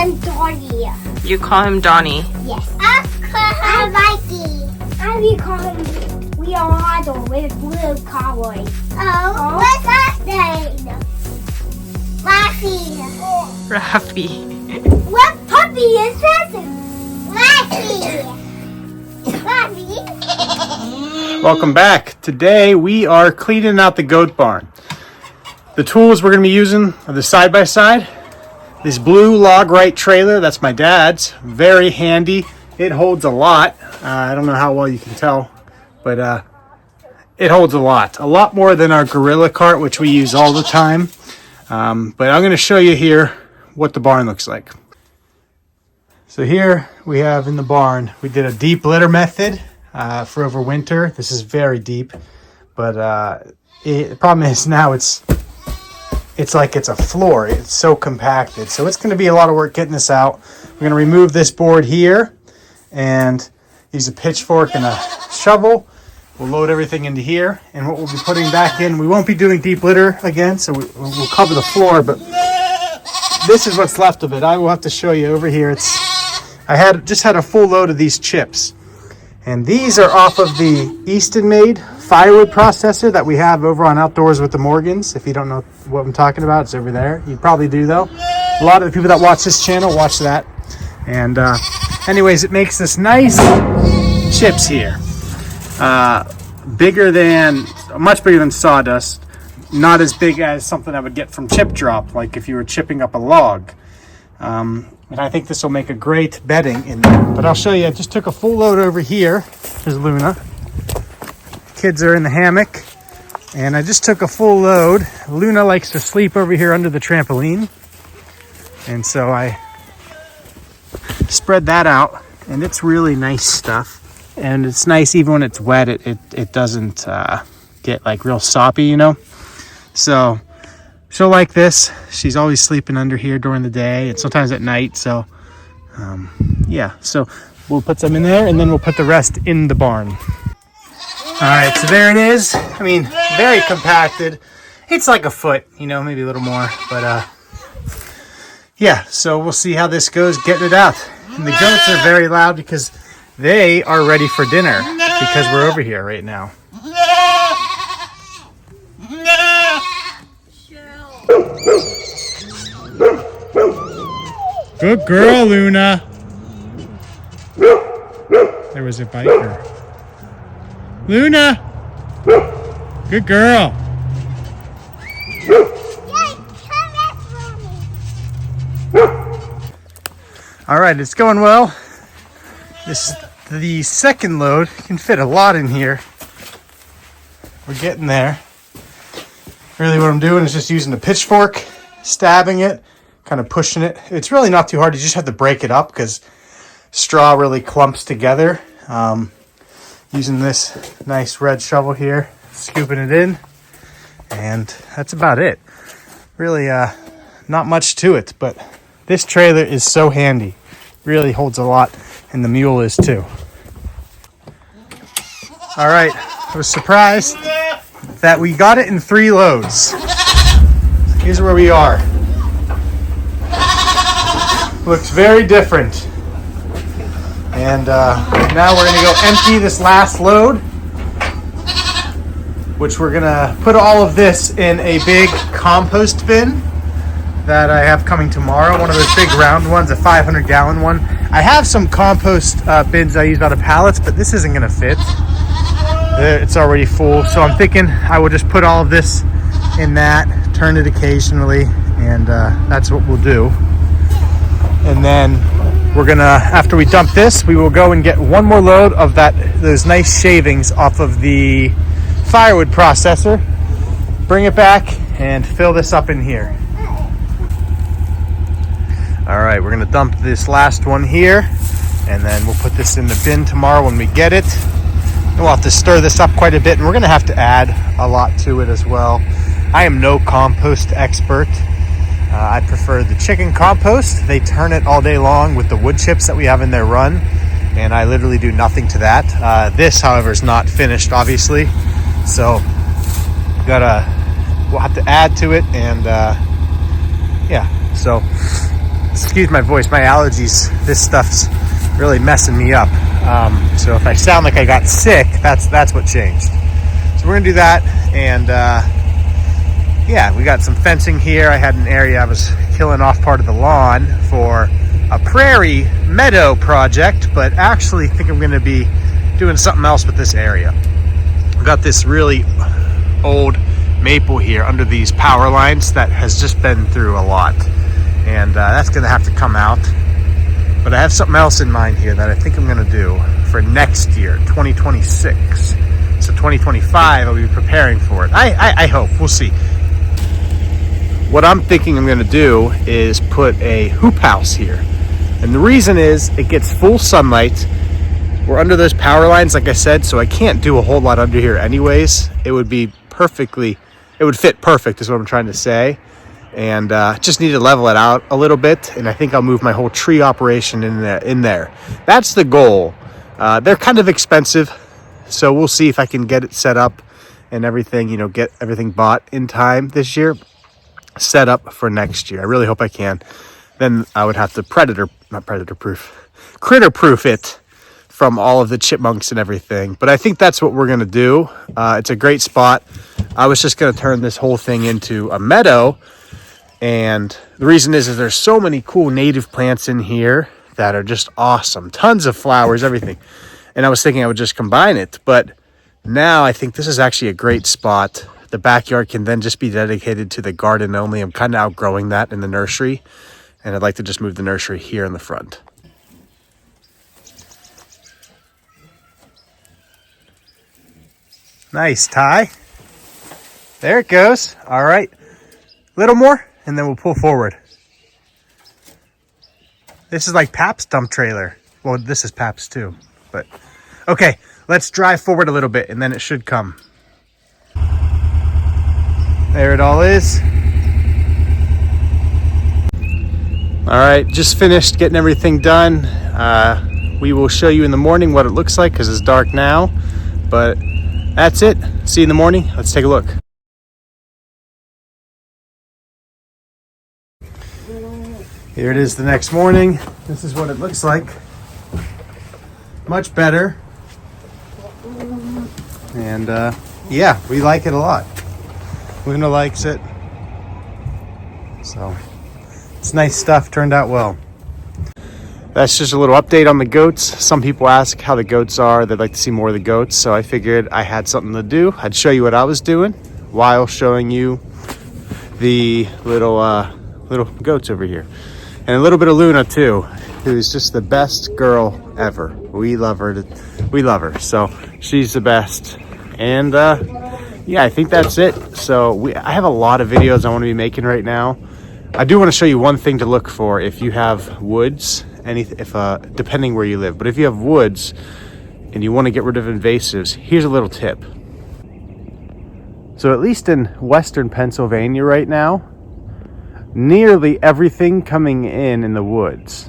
him Donnie. You call him Donnie. Yes. I call him Mikey. And we call him Leonardo with blue cowboy. Oh, what's that name? Raffy. Raffy. What puppy is that? Raffy. Raffy. Welcome back. Today we are cleaning out the goat barn. The tools we're going to be using are the side-by-side. This blue log right trailer, that's my dad's. Very handy. It holds a lot. I don't know how well you can tell, but it holds a lot more than our Gorilla cart, which we use all the time. But I'm going to show you here what the barn looks like. So here we have in the barn, we did a deep litter method for over winter. This is very deep, but the problem is now it's like it's a floor. It's so compacted. So it's going to be a lot of work getting this out. We're going to remove this board here and use a pitchfork and a shovel. We'll load everything into here, and what we'll be putting back in, we won't be doing deep litter again, so we'll cover the floor, but this is what's left of it. I will have to show you over here. I just had a full load of these chips, and these are off of the Easton made firewood processor that we have over on Outdoors with the Morgans. If you don't know what I'm talking about, it's over there. You probably do though. A lot of the people that watch this channel watch that. And anyways, it makes this nice chips here. Much bigger than sawdust. Not as big as something I would get from Chip Drop, like if you were chipping up a log. And I think this will make a great bedding in there. But I'll show you, I just took a full load over here. There's Luna. Kids are in the hammock. And I just took a full load. Luna likes to sleep over here under the trampoline. And so I spread that out. And it's really nice stuff. And it's nice even when it's wet, it doesn't get like real soppy, you know. So she'll like this. She's always sleeping under here during the day and sometimes at night. So yeah, so we'll put some in there and then we'll put the rest in the barn. All right, so there it is. I mean, very compacted. It's like a foot, you know, maybe a little more, but yeah, so we'll see how this goes getting it out. And the goats are very loud because they are ready for dinner because we're over here right now. Good girl, Luna. There was a biker. Luna! Good girl. All right, it's going well. This is the second load. You can fit a lot in here. We're getting there. Really what I'm doing is just using a pitchfork, stabbing it, kind of pushing it. It's really not too hard. You just have to break it up because straw really clumps together. Using this nice red shovel here, scooping it in, and that's about it. Really not much to it, but this trailer is so handy. Really holds a lot, and the mule is too. All right, I was surprised that we got it in 3 loads. Here's where we are. Looks very different. And now we're gonna go empty this last load, which we're gonna put all of this in a big compost bin that I have coming tomorrow. One of those big round ones, a 500-gallon one. I have some compost bins I use out of pallets, but this isn't gonna fit. It's already full, so I'm thinking I will just put all of this in that, turn it occasionally, and that's what we'll do. And then we're gonna, after we dump this, we will go and get one more load of those nice shavings off of the firewood processor, bring it back, and fill this up in here. All right, we're gonna dump this last one here, and then we'll put this in the bin tomorrow when we get it. And we'll have to stir this up quite a bit, and we're gonna have to add a lot to it as well. I am no compost expert. I prefer the chicken compost. They turn it all day long with the wood chips that we have in their run, and I literally do nothing to that. This, however, is not finished, obviously, so we'll have to add to it, and yeah, so Excuse my voice, my allergies. This stuff's really messing me up. So if I sound like I got sick, that's what changed. So we're gonna do that, and yeah, we got some fencing here. I had an area I was killing off part of the lawn for a prairie meadow project, but actually think I'm gonna be doing something else with this area. I've got this really old maple here under these power lines that has just been through a lot, and that's gonna have to come out. But I have something else in mind here that I think I'm gonna do for next year, 2026. So 2025, I'll be preparing for it. I hope, we'll see. What I'm thinking I'm gonna do is put a hoop house here. And the reason is it gets full sunlight. We're under those power lines, like I said, so I can't do a whole lot under here anyways. It would be it would fit perfect is what I'm trying to say. And just need to level it out a little bit. And I think I'll move my whole tree operation in there. That's the goal. They're kind of expensive, so we'll see if I can get it set up and everything, you know, get everything bought in time this year, set up for next year. I really hope I can. Then I would have to critter proof it from all of the chipmunks and everything. But I think that's what we're gonna do. It's a great spot. I was just gonna turn this whole thing into a meadow, and the reason is there's so many cool native plants in here that are just awesome. Tons of flowers, everything. And I was thinking I would just combine it, but now I think this is actually a great spot. The backyard can then just be dedicated to the garden only. I'm kind of outgrowing that in the nursery, and I'd like to just move the nursery here in the front. Nice, Ty. There it goes. All right, a little more, and then we'll pull forward. This is like Pap's dump trailer. Well, this is Pap's too, but okay, let's drive forward a little bit and then it should come. There it all is. All right, just finished getting everything done. We will show you in the morning what it looks like because it's dark now, but that's it. See you in the morning. Let's take a look. Here it is the next morning. This is what it looks like. Much better. And yeah, we like it a lot. Luna likes it. So it's nice stuff, turned out well. That's just a little update on the goats. Some people ask how the goats are. They'd like to see more of the goats. So I figured I had something to do. I'd show you what I was doing while showing you the little goats over here. And a little bit of Luna too, who's just the best girl ever. We love her. We love her. So she's the best. And yeah, I think that's it. So I have a lot of videos I want to be making right now. I do want to show you one thing to look for if you have woods, depending where you live. But if you have woods and you want to get rid of invasives, here's a little tip. So at least in western Pennsylvania right now, nearly everything coming in the woods,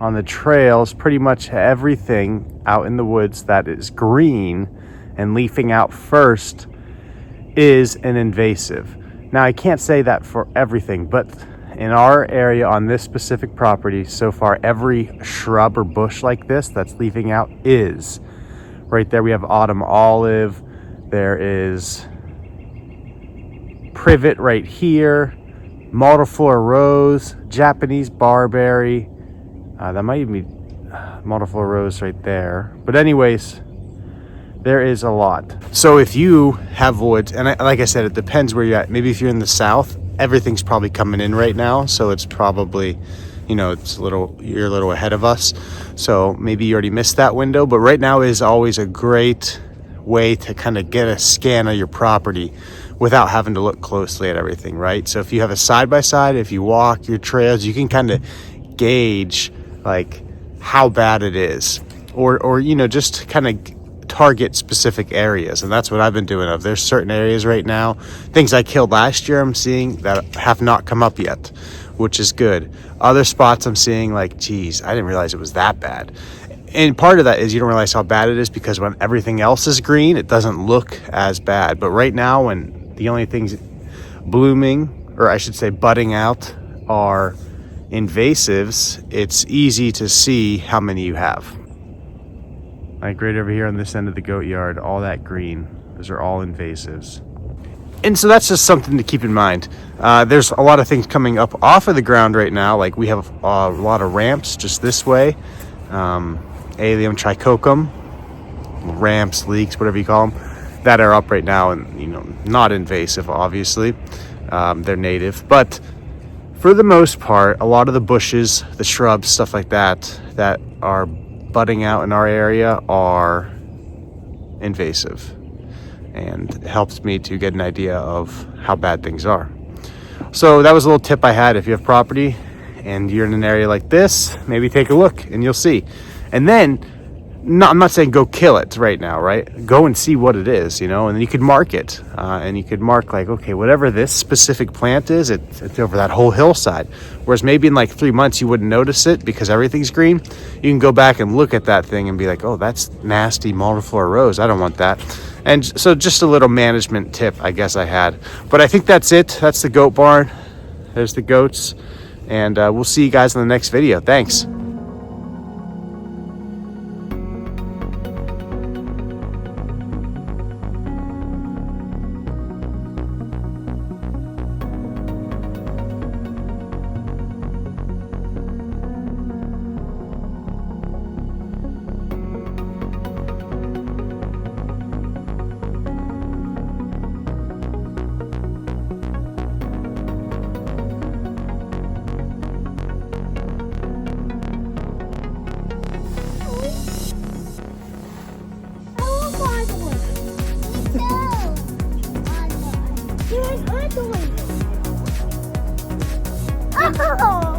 on the trails, pretty much everything out in the woods that is green and leafing out first is an invasive. Now, I can't say that for everything, but in our area on this specific property, so far, every shrub or bush like this that's leafing out is. Right there, we have autumn olive. There is privet right here. Multiflora rose, Japanese barberry. That might even be multiflora rose right there. But anyways, there is a lot. So if you have woods, and like I said, it depends where you're at. Maybe if you're in the south, everything's probably coming in right now. So it's probably, you know, you're a little ahead of us. So maybe you already missed that window. But right now is always a great way to kind of get a scan of your property without having to look closely at everything, right? So if you have a side-by-side, if you walk your trails, you can kind of gauge like how bad it is, or you know, just kind of target specific areas. And that's what I've been doing. There's certain areas right now, things I killed last year, I'm seeing that have not come up yet, which is good. Other spots I'm seeing like, geez, I didn't realize it was that bad. And part of that is you don't realize how bad it is because when everything else is green, it doesn't look as bad. But right now, when the only things blooming, or I should say budding out, are invasives, it's easy to see how many you have. Like right over here on this end of the goat yard, all that green, those are all invasives. And so that's just something to keep in mind. There's a lot of things coming up off of the ground right now. Like we have a lot of ramps just this way. Allium trichocum, ramps, leeks, whatever you call them, that are up right now, and not invasive, obviously. They're native, but for the most part, a lot of the bushes, the shrubs, stuff like that are budding out in our area are invasive, and it helps me to get an idea of how bad things are. So that was a little tip I had. If you have property and you're in an area like this, maybe take a look and you'll see. And then, I'm not saying go kill it right now, right? Go and see what it is, and then you could mark it. And you could mark like, okay, whatever this specific plant is, it's over that whole hillside. Whereas maybe in like 3 months you wouldn't notice it because everything's green. You can go back and look at that thing and be like, oh, that's nasty multiflora rose. I don't want that. And so just a little management tip, I guess I had. But I think that's it. That's the goat barn. There's the goats. And we'll see you guys in the next video. Thanks. Oh!